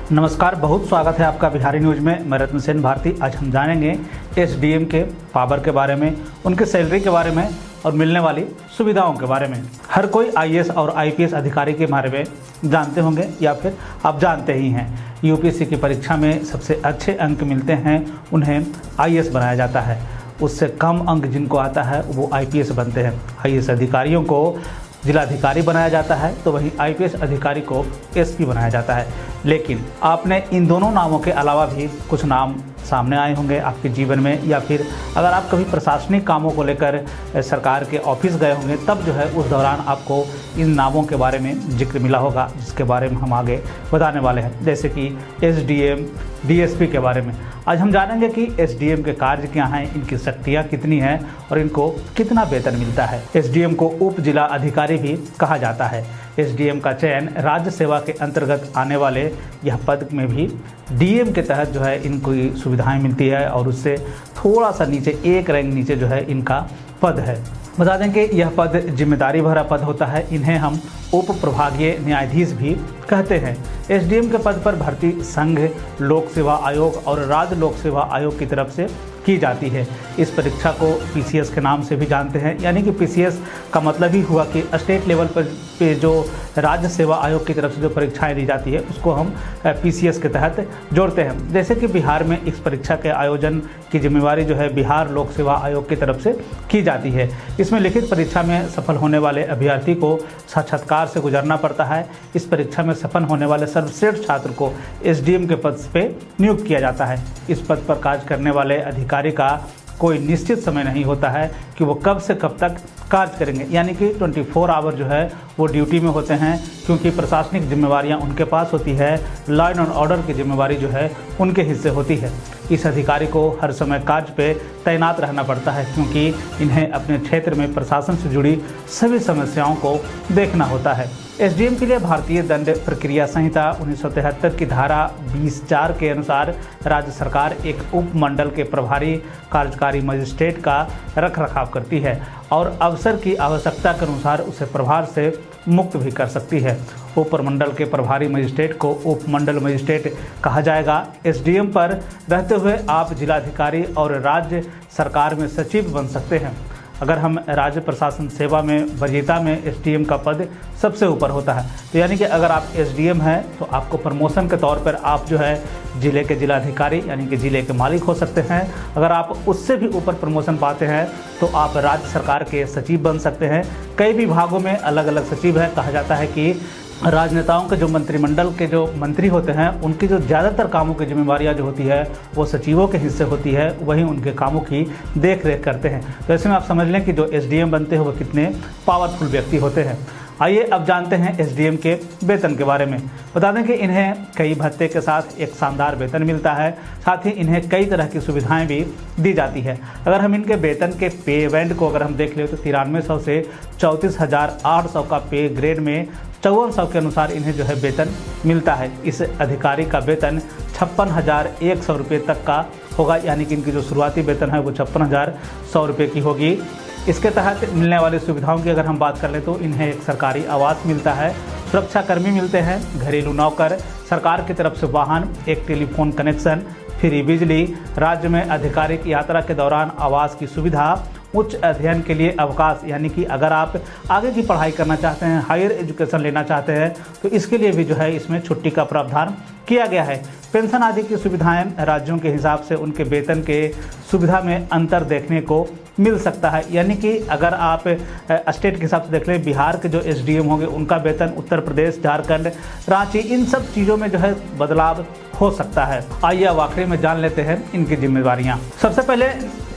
नमस्कार, बहुत स्वागत है आपका बिहारी न्यूज में। मैं रत्न सेन भारती। आज हम जानेंगे एसडीएम के पावर के बारे में, उनके सैलरी के बारे में और मिलने वाली सुविधाओं के बारे में। हर कोई आईएएस और आईपीएस अधिकारी के बारे में जानते होंगे या फिर आप जानते ही हैं। यूपीएससी की परीक्षा में सबसे अच्छे अंक मिलते हैं उन्हें आईएएस बनाया जाता है। उससे कम अंक जिनको आता है वो आईपीएस बनते हैं। आईएएस अधिकारियों को जिलाधिकारी बनाया जाता है तो वहीं आईपीएस अधिकारी को एसपी बनाया जाता है। लेकिन आपने इन दोनों नामों के अलावा भी कुछ नाम सामने आए होंगे आपके जीवन में, या फिर अगर आप कभी प्रशासनिक कामों को लेकर सरकार के ऑफिस गए होंगे तब जो है उस दौरान आपको इन नामों के बारे में जिक्र मिला होगा, जिसके बारे में हम आगे बताने वाले हैं। जैसे कि एसडीएम, डीएसपी के बारे में आज हम जानेंगे कि एसडीएम के कार्य क्या हैं, इनकी शक्तियाँ कितनी हैं और इनको कितना वेतन मिलता है। एसडीएम को उप जिला अधिकारी भी कहा जाता है। एसडीएम का चयन राज्य सेवा के अंतर्गत आने वाले यह पद में भी डीएम के तहत जो है इनको सुविधाएं मिलती है और उससे थोड़ा सा नीचे, एक रैंक नीचे जो है इनका पद है। बता दें कि यह पद जिम्मेदारी भरा पद होता है। इन्हें हम उप प्रभागीय न्यायाधीश भी कहते हैं। एसडीएम के पद पर भर्ती संघ लोक सेवा आयोग और राज्य लोक सेवा आयोग की तरफ से की जाती है। इस परीक्षा को पीसीएस के नाम से भी जानते हैं, यानी कि पीसीएस का मतलब ही हुआ कि स्टेट लेवल पर जो राज्य सेवा आयोग की तरफ से जो परीक्षाएं दी जाती है उसको हम पीसीएस के तहत जोड़ते हैं। जैसे कि बिहार में इस परीक्षा के आयोजन की जिम्मेवारी जो है बिहार लोक सेवा आयोग की तरफ से की जाती है। इसमें लिखित परीक्षा में सफल होने वाले अभ्यर्थी को साक्षात्कार से गुजरना पड़ता है। इस परीक्षा में सफल होने वाले सर्वश्रेष्ठ छात्र को एसडीएम के पद पे नियुक्त किया जाता है। इस पद पर कार्य करने वाले अधिकारी का कोई निश्चित समय नहीं होता है कि वो कब से कब तक कार्य करेंगे, यानी कि 24 आवर जो है वो ड्यूटी में होते हैं, क्योंकि प्रशासनिक जिम्मेवारियां उनके पास होती है। लॉ एंड ऑर्डर की जिम्मेवारी जो है उनके हिस्से होती है। इस अधिकारी को हर समय कार्य पे तैनात रहना पड़ता है, क्योंकि इन्हें अपने क्षेत्र में प्रशासन से जुड़ी सभी समस्याओं को देखना होता है। एसडीएम के लिए भारतीय दंड प्रक्रिया संहिता 1973 की धारा 20(4) के अनुसार राज्य सरकार एक उप मंडल के प्रभारी कार्यकारी मजिस्ट्रेट का रखरखाव करती है और अवसर की आवश्यकता के अनुसार उसे प्रभार से मुक्त भी कर सकती है। उप मंडल के प्रभारी मजिस्ट्रेट को उप मंडल मजिस्ट्रेट कहा जाएगा। एसडीएम पर रहते हुए आप जिलाधिकारी और राज्य सरकार में सचिव बन सकते हैं। अगर हम राज्य प्रशासन सेवा में वरीयता में एसडीएम का पद सबसे ऊपर होता है, तो यानी कि अगर आप एसडीएम हैं तो आपको प्रमोशन के तौर पर आप जो है जिले के जिलाधिकारी यानी कि जिले के मालिक हो सकते हैं। अगर आप उससे भी ऊपर प्रमोशन पाते हैं तो आप राज्य सरकार के सचिव बन सकते हैं। कई विभागों में अलग अलग सचिव है। कहा जाता है कि राजनेताओं के जो मंत्रिमंडल के जो मंत्री होते हैं उनकी जो ज़्यादातर कामों की जिम्मेवारियां जो होती है वो सचिवों के हिस्से होती है, वहीं उनके कामों की देख रेख करते हैं। तो ऐसे में आप समझ लें कि जो एसडीएम बनते हैं वो कितने पावरफुल व्यक्ति होते हैं। आइए अब जानते हैं एसडीएम के वेतन के बारे में। बता दें कि इन्हें कई भत्ते के साथ एक शानदार वेतन मिलता है। साथ ही इन्हें कई तरह की सुविधाएं भी दी जाती है। अगर हम इनके वेतन के पे बैंड को अगर हम देख ले तो 9300 से 34,800 का पे ग्रेड में 5400 के अनुसार इन्हें जो है वेतन मिलता है। इस अधिकारी का वेतन 56,100 रुपये तक का होगा, यानी कि इनकी जो शुरुआती वेतन है वो 56,100 रुपये की होगी। इसके तहत मिलने वाली सुविधाओं की अगर हम बात कर लें तो इन्हें एक सरकारी आवास मिलता है, सुरक्षाकर्मी मिलते हैं, घरेलू नौकर, सरकार की तरफ से वाहन, एक टेलीफोन कनेक्शन, फ्री बिजली, राज्य में आधिकारिक यात्रा के दौरान आवास की सुविधा, उच्च अध्ययन के लिए अवकाश, यानी कि अगर आप आगे की पढ़ाई करना चाहते हैं, हायर एजुकेशन लेना चाहते हैं तो इसके लिए भी जो है इसमें छुट्टी का प्रावधान किया गया है। पेंशन आदि की सुविधाएं राज्यों के हिसाब से उनके वेतन के सुविधा में अंतर देखने को मिल सकता है, यानी कि अगर आप स्टेट के हिसाब से देख लें, बिहार के जो एसडीएम होंगे उनका वेतन उत्तर प्रदेश, झारखंड, रांची, इन सब चीज़ों में जो है बदलाव हो सकता है। आइए अब आखिरी में जान लेते हैं इनकी जिम्मेवारियां। सबसे पहले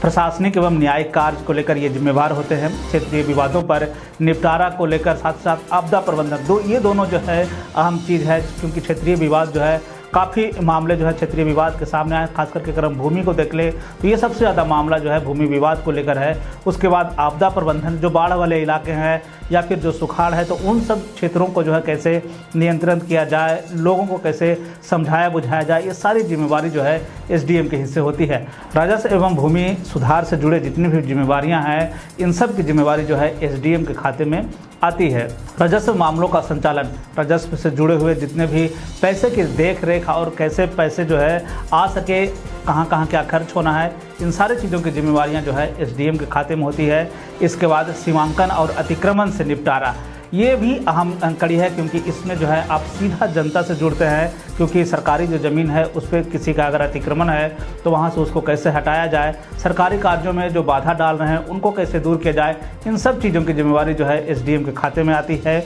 प्रशासनिक एवं न्यायिक कार्य को लेकर ये जिम्मेवार होते हैं। क्षेत्रीय विवादों पर निपटारा को लेकर साथ साथ आपदा प्रबंधन, ये दोनों जो है अहम चीज़ है, क्योंकि क्षेत्रीय विवाद जो है काफ़ी मामले जो है क्षेत्रीय विवाद के सामने आए। खास करके अगर हम भूमि को देख ले तो ये सबसे ज़्यादा मामला जो है भूमि विवाद को लेकर है। उसके बाद आपदा प्रबंधन, जो बाढ़ वाले इलाके हैं या फिर जो सुखाड़ है, तो उन सब क्षेत्रों को जो है कैसे नियंत्रण किया जाए, लोगों को कैसे समझाया बुझाया जाए, ये सारी जिम्मेवारी जो है एसडीएम के हिस्से होती है। राजस्व एवं भूमि सुधार से जुड़े जितनी भी जिम्मेवारियाँ हैं, इन सब की जिम्मेवारी जो है एसडीएम के खाते में आती है। राजस्व मामलों का संचालन, राजस्व से जुड़े हुए जितने भी पैसे की देख रेख और कैसे पैसे जो है आ सके, कहाँ कहाँ क्या खर्च होना है, इन सारी चीज़ों की जिम्मेवारियाँ जो है एसडीएम के खाते में होती है। इसके बाद सीमांकन और अतिक्रमण से निपटारा, ये भी अहम कड़ी है, क्योंकि इसमें जो है आप सीधा जनता से जुड़ते हैं, क्योंकि सरकारी जो ज़मीन है उस पर किसी का अगर अतिक्रमण है तो वहाँ से उसको कैसे हटाया जाए, सरकारी कार्यों में जो बाधा डाल रहे हैं उनको कैसे दूर किया जाए, इन सब चीज़ों की जिम्मेवारी जो है एसडीएम के खाते में आती है।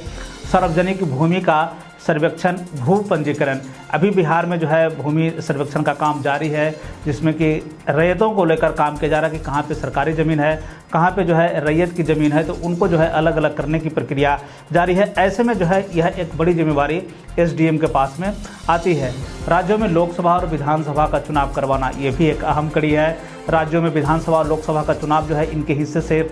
सार्वजनिक भूमि का सर्वेक्षण, भू पंजीकरण, अभी बिहार में जो है भूमि सर्वेक्षण का काम जारी है, जिसमें कि रैयतों को लेकर काम किया जा रहा है कि कहाँ पे सरकारी ज़मीन है, कहाँ पे जो है रैयत की ज़मीन है, तो उनको जो है अलग अलग करने की प्रक्रिया जारी है। ऐसे में जो है यह एक बड़ी जिम्मेवारी एसडीएम के पास में आती है। राज्यों में लोकसभा और विधानसभा का चुनाव करवाना, ये भी एक अहम कड़ी है। राज्यों में विधानसभा और लोकसभा का चुनाव जो है इनके हिस्से से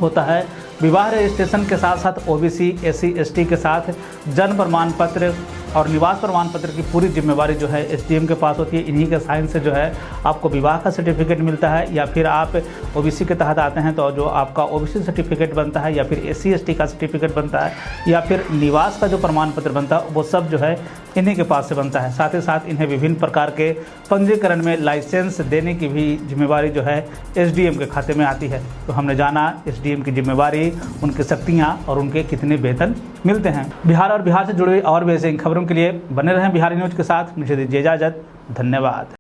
होता है। विवाह रजिस्ट्रेशन के साथ साथ ओबीसी, एससी, एसटी के साथ जन्म प्रमाण पत्र और निवास प्रमाण पत्र की पूरी जिम्मेवारी जो है एसडीएम के पास होती है। इन्हीं के साइन से जो है आपको विवाह का सर्टिफिकेट मिलता है, या फिर आप ओबीसी के तहत आते हैं तो जो आपका ओबीसी सर्टिफिकेट बनता है, या फिर एससी एसटी का सर्टिफिकेट बनता है, या फिर निवास का जो प्रमाण पत्र बनता है, वो सब जो है इन्हीं के पास से बनता है। साथ ही साथ इन्हें विभिन्न प्रकार के पंजीकरण में लाइसेंस देने की भी जिम्मेवारी जो है एसडीएम के खाते में आती है। तो हमने जाना एसडीएम की जिम्मेवारी, उनकी शक्तियाँ और उनके कितने वेतन मिलते हैं। बिहार और बिहार से जुड़ी और भी ऐसे खबरों के लिए बने रहें बिहारी न्यूज़ के साथ। मुझे दीजिए इजाज़त, धन्यवाद।